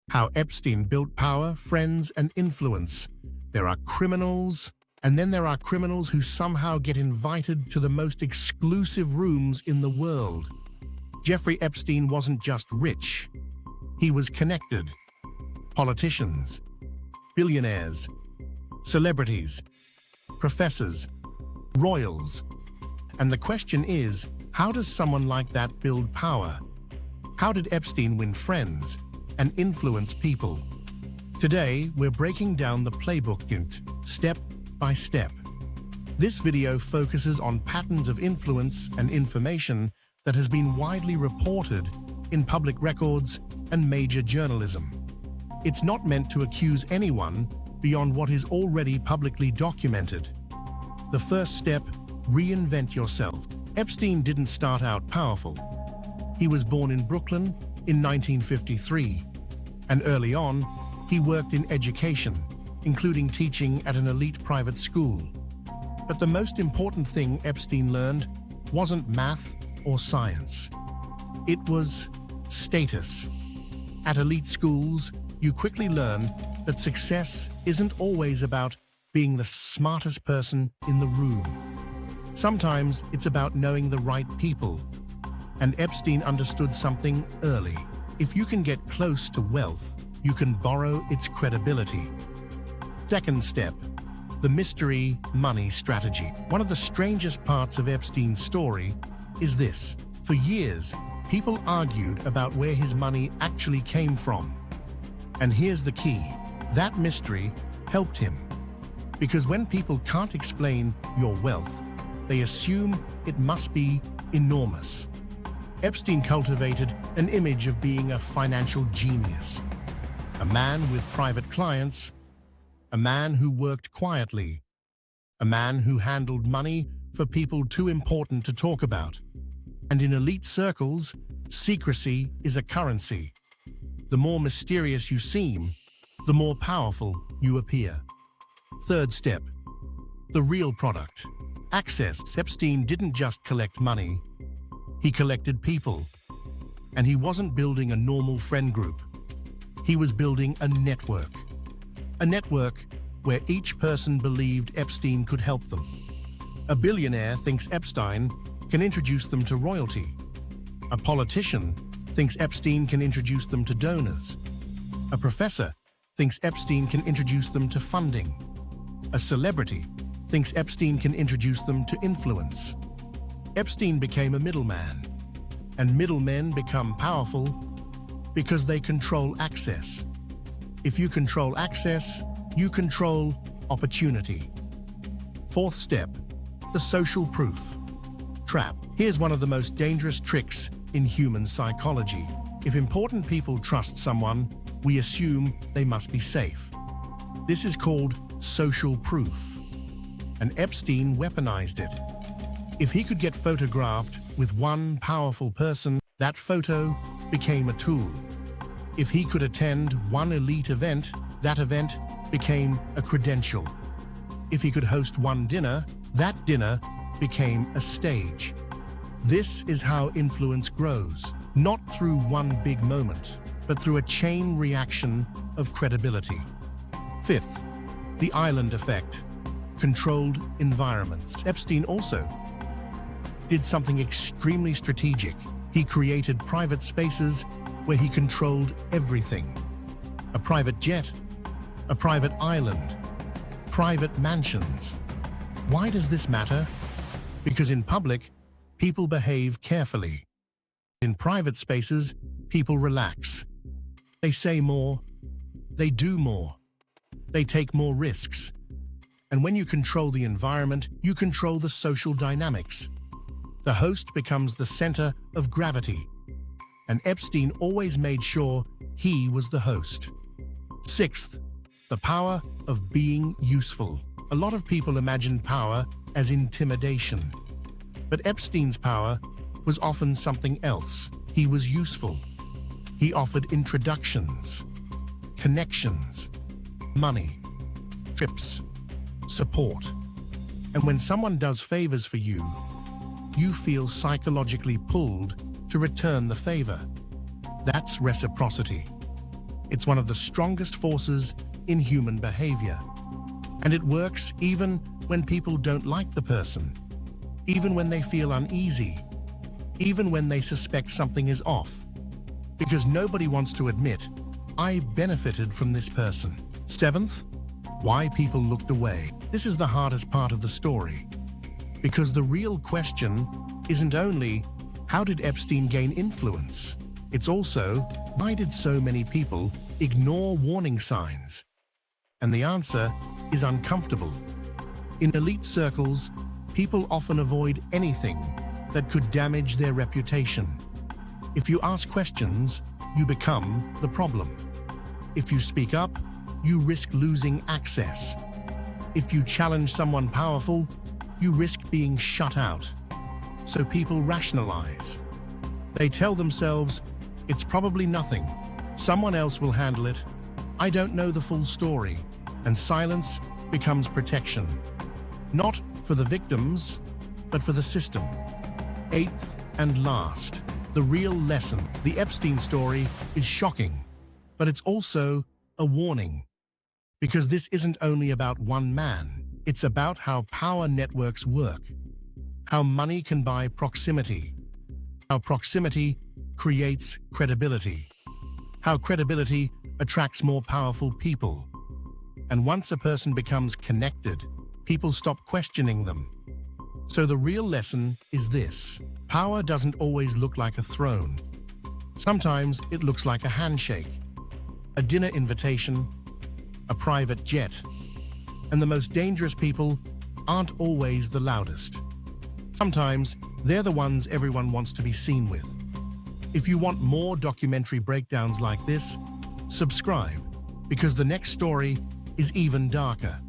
How Epstein built power, friends, and influence. There are criminals, and then there are criminals who somehow get invited to the most exclusive rooms in the world. Jeffrey Epstein wasn't just rich. He was connected. Politicians, billionaires, celebrities, professors, royals. And the question is, how does someone like that build power? How did Epstein win friends and influence people? Today, we're breaking down the playbook step by step. This video focuses on patterns of influence and information that has been widely reported in public records and major journalism. It's not meant to accuse anyone beyond what is already publicly documented. The first step, reinvent yourself. Epstein didn't start out powerful. He was born in Brooklyn in 1953, and early on, he worked in education, including teaching at an elite private school. But the most important thing Epstein learned wasn't math or science. It was status. At elite schools, you quickly learn that success isn't always about being the smartest person in the room. Sometimes it's about knowing the right people. And Epstein understood something early. If you can get close to wealth, you can borrow its credibility. Second step, the mystery money strategy. One of the strangest parts of Epstein's story is this. For years, people argued about where his money actually came from. And here's the key. That mystery helped him. Because when people can't explain your wealth, they assume it must be enormous. Epstein cultivated an image of being a financial genius, a man with private clients, a man who worked quietly, a man who handled money for people too important to talk about. And in elite circles, secrecy is a currency. The more mysterious you seem, the more powerful you appear. Third step, the real product. Access. Epstein didn't just collect money, he collected people. And he wasn't building a normal friend group. He was building a network. A network where each person believed Epstein could help them. A billionaire thinks Epstein can introduce them to royalty. A politician thinks Epstein can introduce them to donors. A professor thinks Epstein can introduce them to funding. A celebrity thinks Epstein can introduce them to influence. Epstein became a middleman, and middlemen become powerful because they control access. If you control access, you control opportunity. Fourth step, the social proof trap. Here's one of the most dangerous tricks in human psychology. If important people trust someone, we assume they must be safe. This is called social proof, and Epstein weaponized it. If he could get photographed with one powerful person, that photo became a tool. If he could attend one elite event, that event became a credential. If he could host one dinner, that dinner became a stage. This is how influence grows, not through one big moment, but through a chain reaction of credibility. Fifth, the island effect, controlled environments. Epstein also did something extremely strategic. He created private spaces where he controlled everything. A private jet, a private island, private mansions. Why does this matter? Because in public, people behave carefully. In private spaces, people relax. They say more, they do more, they take more risks. And when you control the environment, you control the social dynamics. The host becomes the center of gravity, and Epstein always made sure he was the host. Sixth, the power of being useful. A lot of people imagine power as intimidation, but Epstein's power was often something else. He was useful. He offered introductions, connections, money, trips, support. And when someone does favors for you, you feel psychologically pulled to return the favor. That's reciprocity. It's one of the strongest forces in human behavior. And it works even when people don't like the person, even when they feel uneasy, even when they suspect something is off. Because nobody wants to admit, I benefited from this person. Seventh, why people looked away. This is the hardest part of the story. Because the real question isn't only, how did Epstein gain influence? It's also, why did so many people ignore warning signs? And the answer is uncomfortable. In elite circles, people often avoid anything that could damage their reputation. If you ask questions, you become the problem. If you speak up, you risk losing access. If you challenge someone powerful, you risk being shut out. So people rationalize. They tell themselves, it's probably nothing. Someone else will handle it. I don't know the full story. And silence becomes protection. Not for the victims, but for the system. Eighth and last, the real lesson. The Epstein story is shocking, but it's also a warning. Because this isn't only about one man, it's about how power networks work, how money can buy proximity, how proximity creates credibility, how credibility attracts more powerful people. And once a person becomes connected, people stop questioning them. So the real lesson is this: power doesn't always look like a throne. Sometimes it looks like a handshake, a dinner invitation, a private jet. And the most dangerous people aren't always the loudest. Sometimes they're the ones everyone wants to be seen with. If you want more documentary breakdowns like this, subscribe, because the next story is even darker.